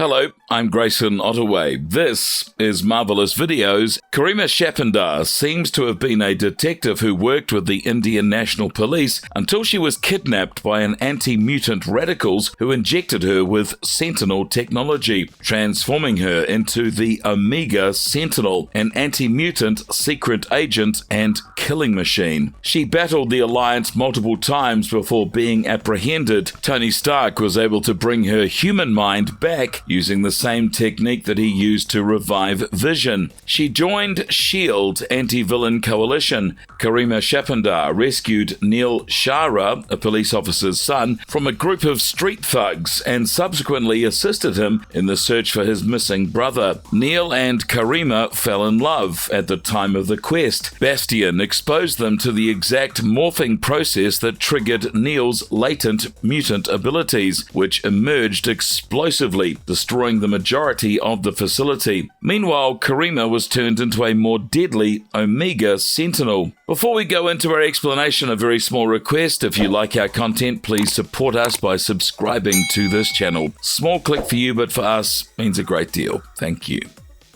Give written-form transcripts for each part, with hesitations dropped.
Hello, I'm Grayson Ottaway. This is Marvelous Videos. Karima Shapandar seems to have been a detective who worked with the Indian National Police until she was kidnapped by an anti-mutant radicals who injected her with Sentinel technology, transforming her into the Omega Sentinel, an anti-mutant secret agent and killing machine. She battled the Alliance multiple times before being apprehended. Tony Stark was able to bring her human mind back using the same technique that he used to revive Vision. She joined S.H.I.E.L.D. anti-villain coalition. Karima Shapandar rescued Neil Shara, a police officer's son, from a group of street thugs and subsequently assisted him in the search for his missing brother. Neil and Karima fell in love at the time of the quest. Bastion exposed them to the exact morphing process that triggered Neil's latent mutant abilities, which emerged explosively, destroying the majority of the facility. Meanwhile, Karima was turned into a more deadly Omega Sentinel. Before we go into our explanation, a very small request. If you like our content, please support us by subscribing to this channel. Small click for you, but for us means a great deal. Thank you.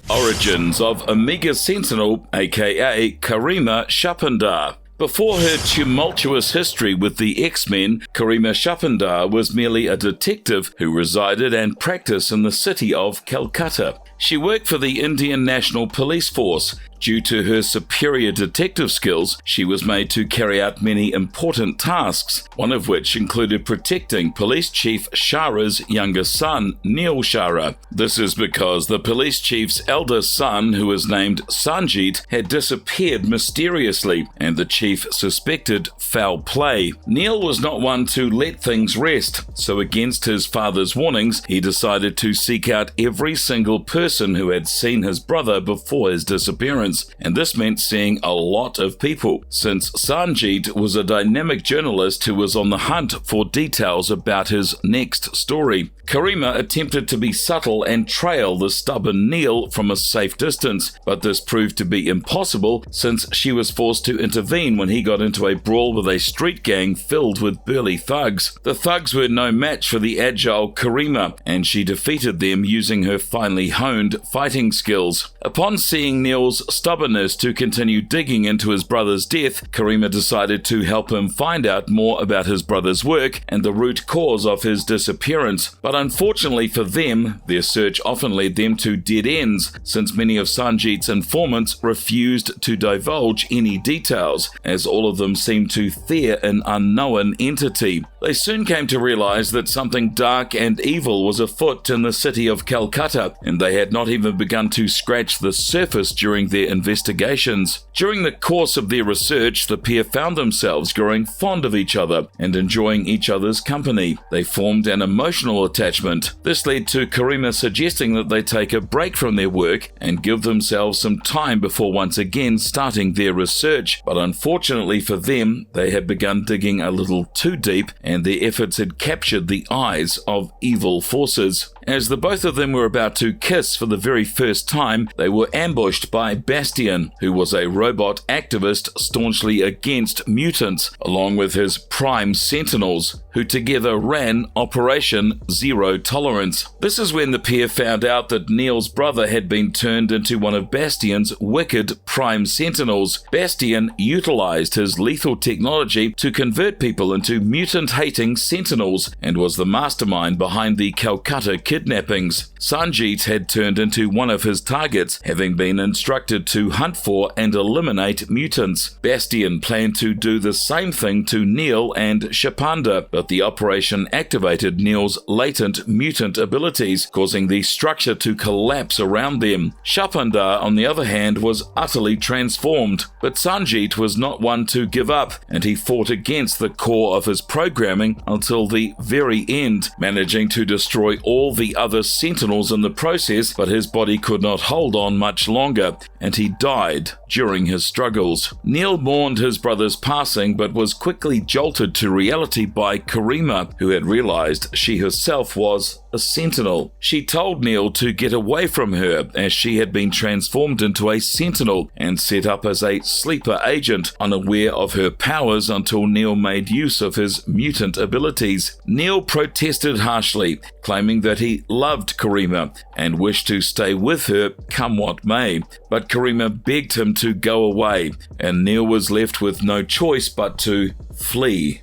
Origins of Omega Sentinel, aka Karima Shapandar. Before her tumultuous history with the X-Men, Karima Shapandar was merely a detective who resided and practiced in the city of Calcutta. She worked for the Indian National Police Force. Due to her superior detective skills, she was made to carry out many important tasks, one of which included protecting Police Chief Shara's younger son, Neil Shara. This is because the police chief's eldest son, who was named Sanjit, had disappeared mysteriously, and the chief suspected foul play. Neil was not one to let things rest, so against his father's warnings, he decided to seek out every single person who had seen his brother before his disappearance. And this meant seeing a lot of people, since Sanjit was a dynamic journalist who was on the hunt for details about his next story. Karima attempted to be subtle and trail the stubborn Neil from a safe distance, but this proved to be impossible since she was forced to intervene when he got into a brawl with a street gang filled with burly thugs. The thugs were no match for the agile Karima, and she defeated them using her finely honed fighting skills. Upon seeing Neil's stubbornness to continue digging into his brother's death, Karima decided to help him find out more about his brother's work and the root cause of his disappearance. But unfortunately for them, their search often led them to dead ends, since many of Sanjit's informants refused to divulge any details, as all of them seemed to fear an unknown entity. They soon came to realize that something dark and evil was afoot in the city of Calcutta, and they had not even begun to scratch the surface during their investigations. During the course of their research, the pair found themselves growing fond of each other and enjoying each other's company. They formed an emotional attachment. This led to Karima suggesting that they take a break from their work and give themselves some time before once again starting their research. But unfortunately for them, they had begun digging a little too deep, and their efforts had captured the eyes of evil forces. As the both of them were about to kiss for the very first time, they were ambushed by Bastion, who was a robot activist staunchly against mutants, along with his prime Sentinels, who together ran Operation Zero Tolerance. This is when the pair found out that Neil's brother had been turned into one of Bastion's wicked prime Sentinels. Bastion utilized his lethal technology to convert people into mutant-hating Sentinels and was the mastermind behind the Calcutta kidnappings. Sanjit had turned into one of his targets, having been instructed to hunt for and eliminate mutants. Bastion planned to do the same thing to Neil and Shapandar, but the operation activated Neil's latent mutant abilities, causing the structure to collapse around them. Shapandar, on the other hand, was utterly transformed, but Sanjit was not one to give up, and he fought against the core of his programming until the very end, managing to destroy all the other Sentinels in the process, but his body could not hold on much longer, and he died during his struggles. Neil mourned his brother's passing, but was quickly jolted to reality by Karima, who had realized she herself was a Sentinel. She told Neil to get away from her, as she had been transformed into a Sentinel and set up as a sleeper agent, unaware of her powers until Neil made use of his mutant abilities. Neil protested harshly, claiming that he he loved Karima and wished to stay with her come what may, but Karima begged him to go away, and Neil was left with no choice but to flee.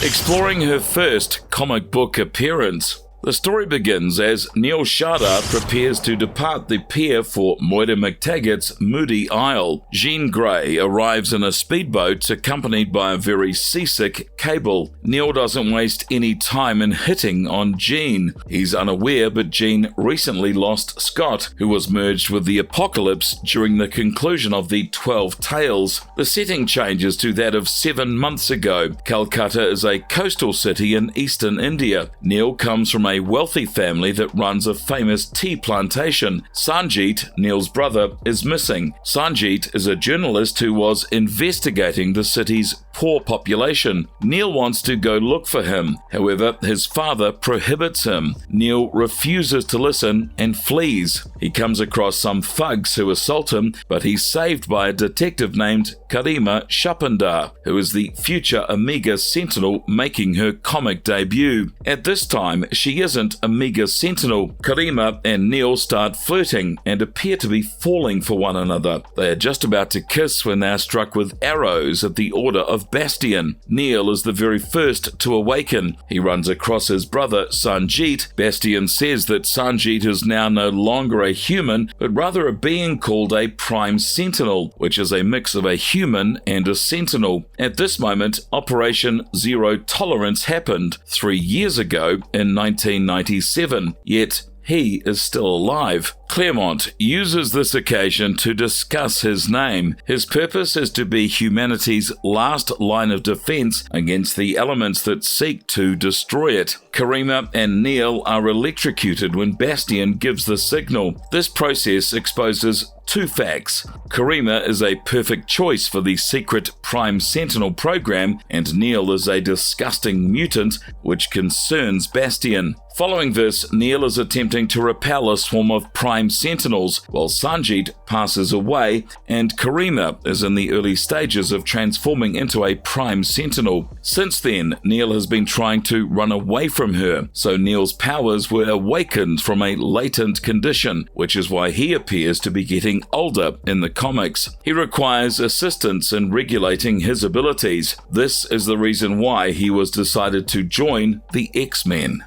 Exploring her first comic book appearance. The story begins as Neil Shadar prepares to depart the pier for Moira McTaggart's Moody Isle. Jean Grey arrives in a speedboat accompanied by a very seasick Cable. Neil doesn't waste any time in hitting on Jean. He's unaware, but Jean recently lost Scott, who was merged with the Apocalypse during the conclusion of the 12 Tales. The setting changes to that of 7 months ago. Calcutta is a coastal city in eastern India. Neil comes from a wealthy family that runs a famous tea plantation. Sanjeet, Neil's brother, is missing. Sanjeet is a journalist who was investigating the city's poor population. Neil wants to go look for him. However, his father prohibits him. Neil refuses to listen and flees. He comes across some thugs who assault him, but he's saved by a detective named Karima Shapandar, who is the future Omega Sentinel making her comic debut. At this time, she isn't Omega Sentinel. Karima and Neil start flirting and appear to be falling for one another. They are just about to kiss when they are struck with arrows at the order of Bastian. Neil is the very first to awaken. He runs across his brother Sanjeet. Bastian says that Sanjeet is now no longer a human, but rather a being called a Prime Sentinel, which is a mix of a human and a Sentinel. At this moment, Operation Zero Tolerance happened 3 years ago in 1997, yet he is still alive. Claremont uses this occasion to discuss his name. His purpose is to be humanity's last line of defense against the elements that seek to destroy it. Karima and Neil are electrocuted when Bastian gives the signal. This process exposes 2 facts. Karima is a perfect choice for the secret Prime Sentinel program, and Neil is a disgusting mutant, which concerns Bastian. Following this, Neil is attempting to repel a swarm of Prime Sentinels, while Sanjeet passes away, and Karima is in the early stages of transforming into a Prime Sentinel. Since then, Neil has been trying to run away from her, so Neil's powers were awakened from a latent condition, which is why he appears to be getting older in the comics. He requires assistance in regulating his abilities. This is the reason why he was decided to join the X-Men.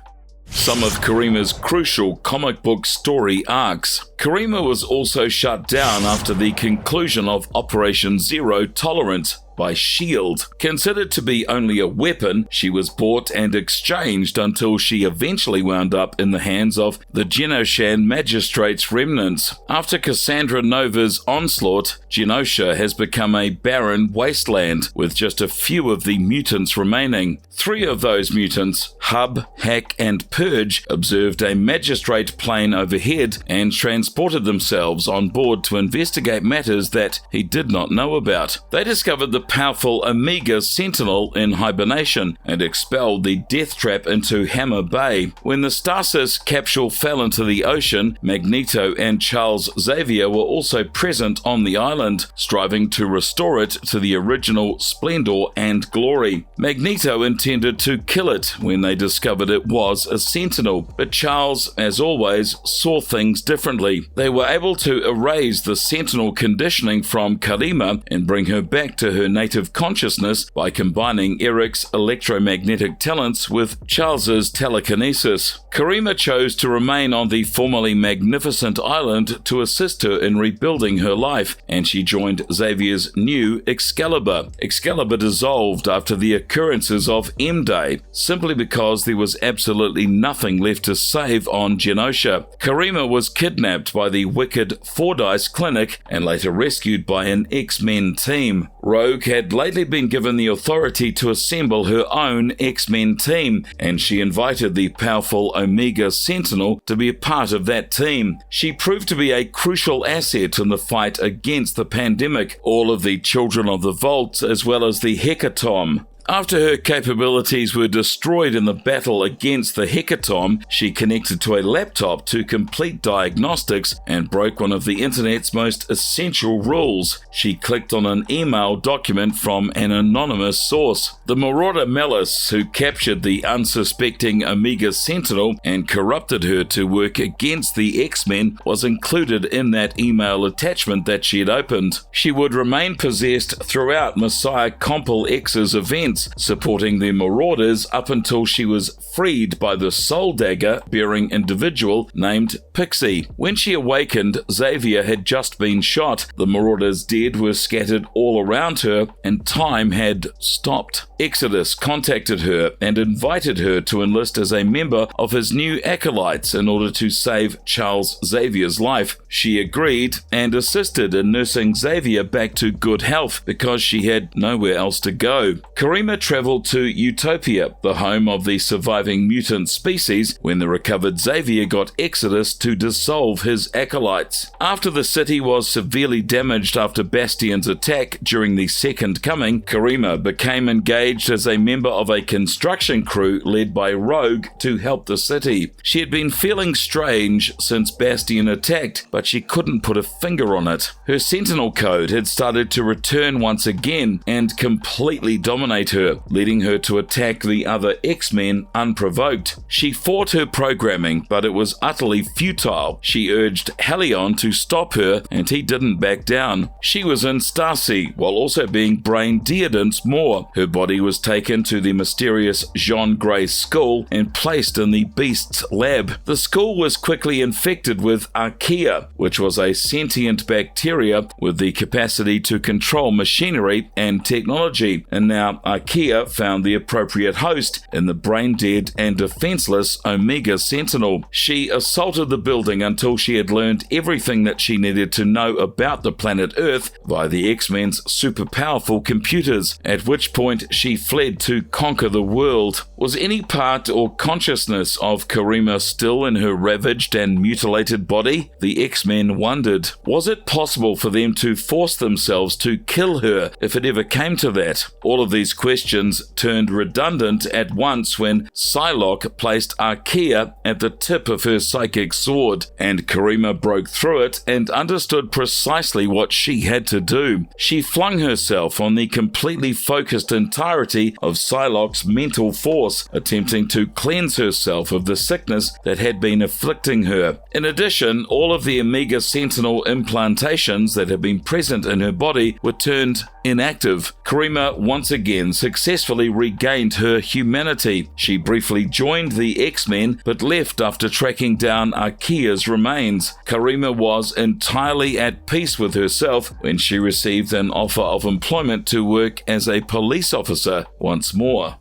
Some of Karima's crucial comic book story arcs. Karima was also shut down after the conclusion of Operation Zero Tolerance by S.H.I.E.L.D. Considered to be only a weapon, she was bought and exchanged until she eventually wound up in the hands of the Genoshan Magistrate's remnants. After Cassandra Nova's onslaught, Genosha has become a barren wasteland, with just a few of the mutants remaining. 3 of those mutants, Hub, Hack, and Purge, observed a magistrate plane overhead and transported themselves on board to investigate matters that he did not know about. They discovered the powerful Omega Sentinel in hibernation and expelled the death trap into Hammer Bay. When the Stasis capsule fell into the ocean, Magneto and Charles Xavier were also present on the island, striving to restore it to the original splendor and glory. Magneto intended to kill it when they discovered it was a Sentinel, but Charles, as always, saw things differently. They were able to erase the Sentinel conditioning from Karima and bring her back to her native consciousness by combining Eric's electromagnetic talents with Charles's telekinesis. Karima chose to remain on the formerly magnificent island to assist her in rebuilding her life, and she joined Xavier's new Excalibur. Excalibur dissolved after the occurrences of M-Day, simply because there was absolutely nothing left to save on Genosha. Karima was kidnapped by the wicked Fordyce Clinic and later rescued by an X-Men team. Rogue had lately been given the authority to assemble her own X-Men team, and she invited the powerful Omega Sentinel to be a part of that team. She proved to be a crucial asset in the fight against the pandemic. All of the Children of the Vault, as well as the Hecatomb, After her capabilities were destroyed in the battle against the Hecatomb, she connected to a laptop to complete diagnostics and broke one of the internet's most essential rules. She clicked on an email document from an anonymous source. The marauder Malice, who captured the unsuspecting Omega Sentinel and corrupted her to work against the X-Men, was included in that email attachment that she had opened. She would remain possessed throughout Messiah Compel X's events, supporting the Marauders up until she was freed by the Soul Dagger-bearing individual named Pixie. When she awakened, Xavier had just been shot, the Marauders' dead were scattered all around her, and time had stopped. Exodus contacted her and invited her to enlist as a member of his new acolytes in order to save Charles Xavier's life. She agreed and assisted in nursing Xavier back to good health because she had nowhere else to go. Karima traveled to Utopia, the home of the surviving mutant species, when the recovered Xavier got Exodus to dissolve his acolytes. After the city was severely damaged after Bastion's attack during the Second Coming, Karima became engaged as a member of a construction crew led by Rogue to help the city. She had been feeling strange since Bastion attacked, but she couldn't put a finger on it. Her Sentinel code had started to return once again and completely dominate her, leading her to attack the other X-Men unprovoked. She fought her programming, but it was utterly futile. She urged Helion to stop her, and he didn't back down. She was in Stacy, while also being brain-deadened more. Her body was taken to the mysterious Jean Grey's school and placed in the Beast's lab. The school was quickly infected with archaea, which was a sentient bacteria with the capacity to control machinery and technology, and now archaea found the appropriate host in the brain-dead and defenseless Omega Sentinel. She assaulted the building until she had learned everything that she needed to know about the planet Earth via the X-Men's super-powerful computers, at which point she fled to conquer the world. Was any part or consciousness of Karima still in her ravaged and mutilated body? The X-Men wondered. Was it possible for them to force themselves to kill her if it ever came to that? All of these questions turned redundant at once when Psylocke placed archaea at the tip of her psychic sword, and Karima broke through it and understood precisely what she had to do. She flung herself on the completely focused entirety of Psylocke's mental force, attempting to cleanse herself of the sickness that had been afflicting her. In addition, all of the Omega Sentinel implantations that had been present in her body were turned inactive. Karima once again successfully regained her humanity. She briefly joined the X-Men, but left after tracking down Archaea's remains. Karima was entirely at peace with herself when she received an offer of employment to work as a police officer once more.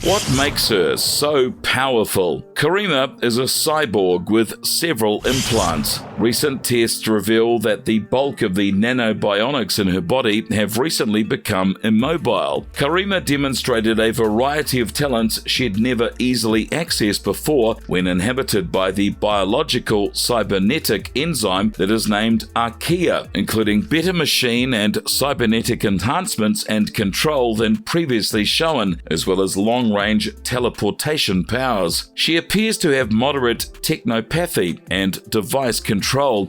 What makes her so powerful? Karima is a cyborg with several implants. Recent tests reveal that the bulk of the nanobionics in her body have recently become immobile. Karima demonstrated a variety of talents she'd never easily accessed before when inhabited by the biological cybernetic enzyme that is named archaea, including better machine and cybernetic enhancements and control than previously shown, as well as long-range teleportation powers. She appears to have moderate technopathy and device control,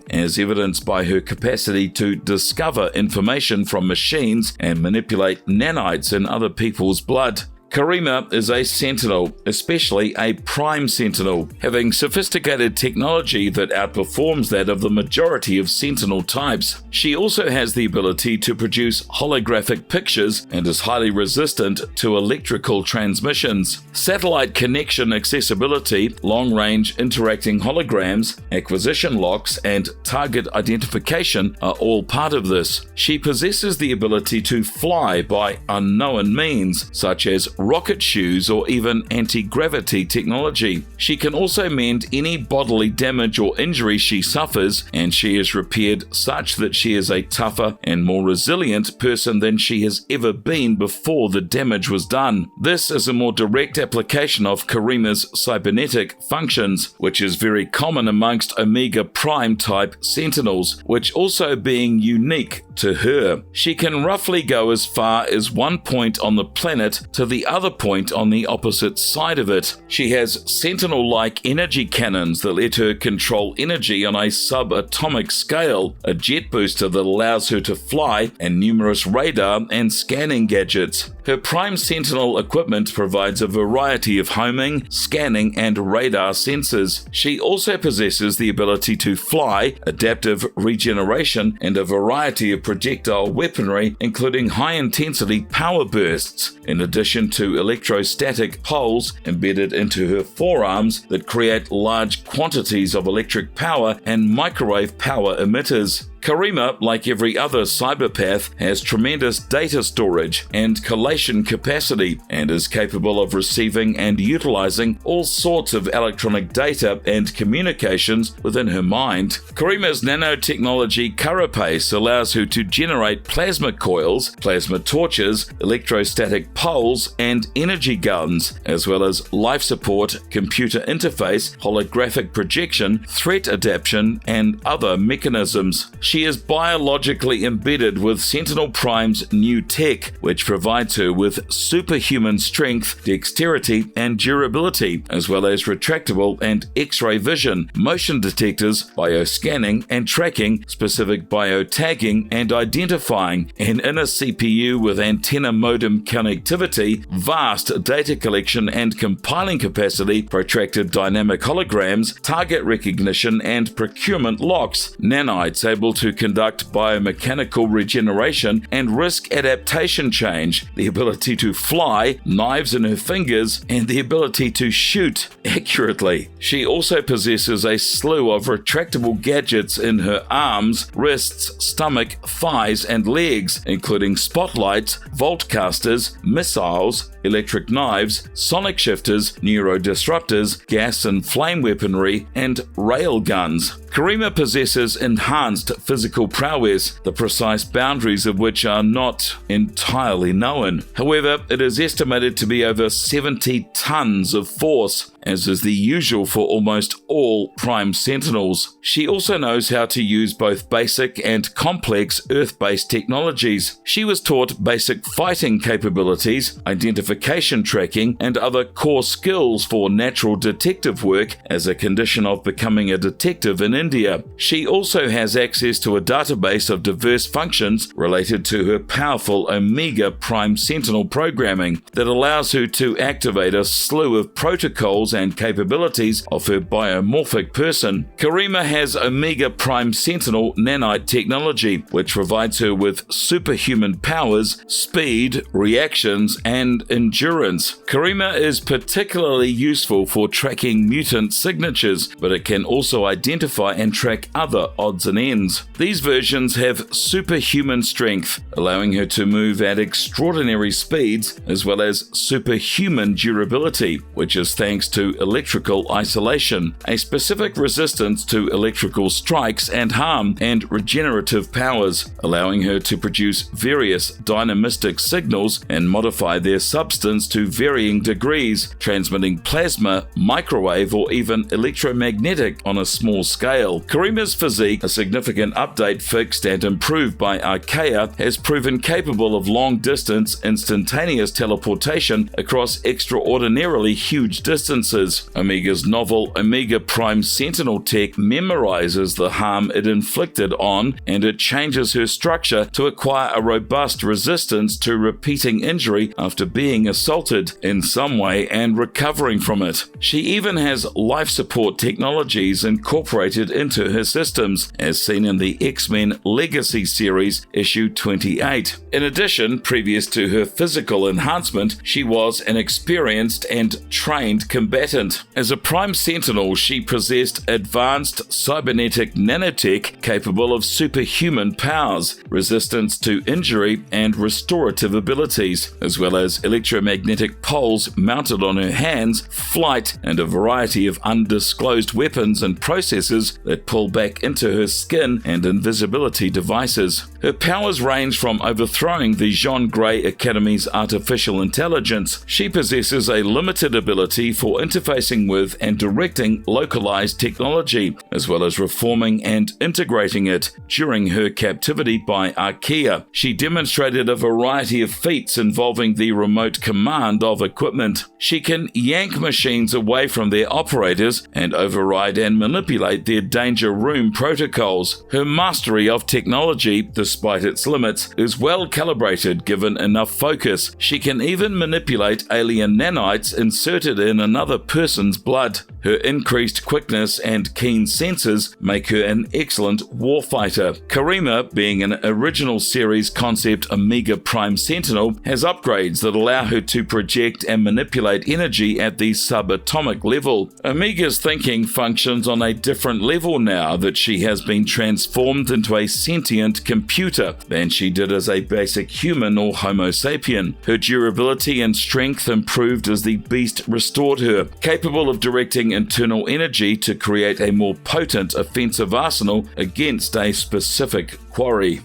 as evidenced by her capacity to discover information from machines and manipulate nanites in other people's blood. Karima is a Sentinel, especially a Prime Sentinel, having sophisticated technology that outperforms that of the majority of Sentinel types. She also has the ability to produce holographic pictures and is highly resistant to electrical transmissions. Satellite connection accessibility, long-range interacting holograms, acquisition locks, and target identification are all part of this. She possesses the ability to fly by unknown means, such as rocket shoes or even anti-gravity technology. She can also mend any bodily damage or injury she suffers, and she is repaired such that she is a tougher and more resilient person than she has ever been before the damage was done. This is a more direct application of Karima's cybernetic functions, which is very common amongst Omega Prime type Sentinels, which also being unique to her. She can roughly go as far as one point on the planet to the other point on the opposite side of it. She has Sentinel-like energy cannons that let her control energy on a subatomic scale, a jet booster that allows her to fly, and numerous radar and scanning gadgets. Her Prime Sentinel equipment provides a variety of homing, scanning, and radar sensors. She also possesses the ability to fly, adaptive regeneration, and a variety of projectile weaponry, including high-intensity power bursts, in addition to electrostatic poles embedded into her forearms that create large quantities of electric power and microwave power emitters. Karima, like every other cyberpath, has tremendous data storage and collation capacity and is capable of receiving and utilizing all sorts of electronic data and communications within her mind. Karima's nanotechnology carapace allows her to generate plasma coils, plasma torches, electrostatic poles, and energy guns, as well as life support, computer interface, holographic projection, threat adaptation, and other mechanisms. She is biologically embedded with Sentinel Prime's new tech, which provides her with superhuman strength, dexterity, and durability, as well as retractable and X-ray vision, motion detectors, bioscanning and tracking, specific biotagging and identifying, an inner CPU with antenna modem connectivity, vast data collection and compiling capacity, protracted dynamic holograms, target recognition and procurement locks, nanites able to conduct biomechanical regeneration and risk adaptation change, the ability to fly, knives in her fingers, and the ability to shoot accurately. She also possesses a slew of retractable gadgets in her arms, wrists, stomach, thighs, and legs, including spotlights, voltcasters, missiles, electric knives, sonic shifters, neurodisruptors, gas and flame weaponry, and rail guns. Karima possesses enhanced physical prowess, the precise boundaries of which are not entirely known. However, it is estimated to be over 70 tons of force, as is the usual for almost all Prime Sentinels. She also knows how to use both basic and complex Earth-based technologies. She was taught basic fighting capabilities, identification tracking, and other core skills for natural detective work as a condition of becoming a detective in India. She also has access to a database of diverse functions related to her powerful Omega Prime Sentinel programming that allows her to activate a slew of protocols and capabilities of her biomorphic person. Karima has Omega Prime Sentinel nanite technology, which provides her with superhuman powers, speed, reactions, and endurance. Karima is particularly useful for tracking mutant signatures, but it can also identify and track other odds and ends. These versions have superhuman strength, allowing her to move at extraordinary speeds, as well as superhuman durability, which is thanks to electrical isolation, a specific resistance to electrical strikes and harm, and regenerative powers, allowing her to produce various dynamistic signals and modify their substance to varying degrees, transmitting plasma, microwave, or even electromagnetic on a small scale. Karima's physique, a significant update fixed and improved by Archaea, has proven capable of long-distance, instantaneous teleportation across extraordinarily huge distances. Omega's novel Omega Prime Sentinel tech memorizes the harm it inflicted on, and it changes her structure to acquire a robust resistance to repeating injury after being assaulted in some way and recovering from it. She even has life support technologies incorporated into her systems, as seen in the X-Men Legacy series issue 28. In addition, previous to her physical enhancement, she was an experienced and trained combatant combatant. As a Prime Sentinel, she possessed advanced cybernetic nanotech capable of superhuman powers, resistance to injury, and restorative abilities, as well as electromagnetic poles mounted on her hands, flight, and a variety of undisclosed weapons and processes that pull back into her skin and invisibility devices. Her powers range from overthrowing the Jean Grey Academy's artificial intelligence. She possesses a limited ability for interfacing with and directing localized technology, as well as reforming and integrating it. During her captivity by Archaea, she demonstrated a variety of feats involving the remote command of equipment. She can yank machines away from their operators and override and manipulate their danger room protocols. Her mastery of technology, despite its limits, is well calibrated given enough focus. She can even manipulate alien nanites inserted in another person's blood. Her increased quickness and keen senses make her an excellent warfighter. Karima, being an original series concept Omega Prime Sentinel, has upgrades that allow her to project and manipulate energy at the subatomic level. Omega's thinking functions on a different level now that she has been transformed into a sentient computer than she did as a basic human or Homo sapien. Her durability and strength improved as the beast restored her, capable of directing internal energy to create a more potent offensive arsenal against a specific quarry.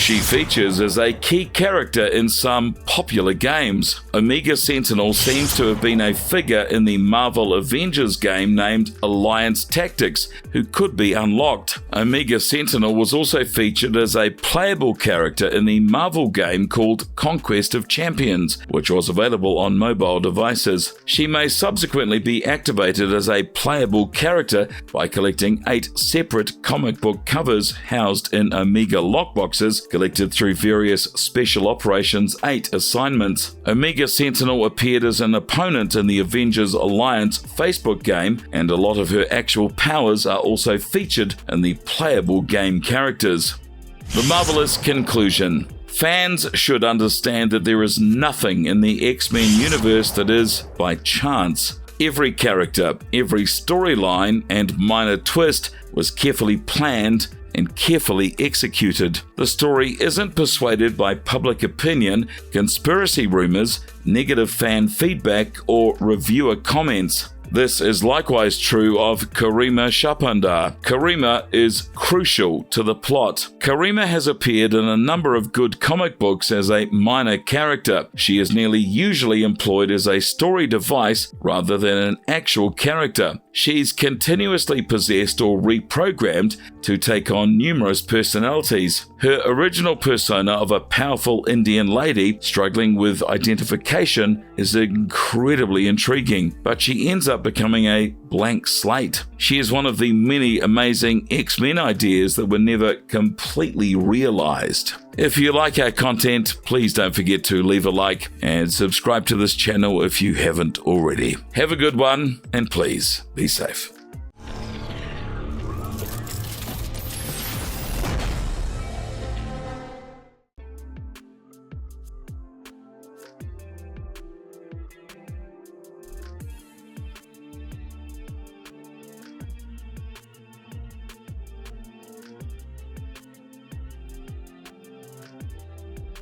She features as a key character in some popular games. Omega Sentinel seems to have been a figure in the Marvel Avengers game named Alliance Tactics, who could be unlocked. Omega Sentinel was also featured as a playable character in the Marvel game called Conquest of Champions, which was available on mobile devices. She may subsequently be activated as a playable character by collecting 8 separate comic book covers housed in Omega lockboxes collected through various Special Operations 8 assignments. Omega Sentinel appeared as an opponent in the Avengers Alliance Facebook game, and a lot of her actual powers are also featured in the playable game characters. The marvelous conclusion. Fans should understand that there is nothing in the X-Men universe that is by chance. Every character, every storyline, and minor twist was carefully planned and carefully executed. The story isn't persuaded by public opinion, conspiracy rumors, negative fan feedback, or reviewer comments. This is likewise true of Karima Shapandar. Karima is crucial to the plot. Karima has appeared in a number of good comic books as a minor character. She is nearly usually employed as a story device rather than an actual character. She's continuously possessed or reprogrammed to take on numerous personalities. Her original persona of a powerful Indian lady struggling with identification is incredibly intriguing, but she ends up becoming a blank slate. She is one of the many amazing X-Men ideas that were never completely realized. If you like our content, please don't forget to leave a like and subscribe to this channel if you haven't already. Have a good one, and please be safe.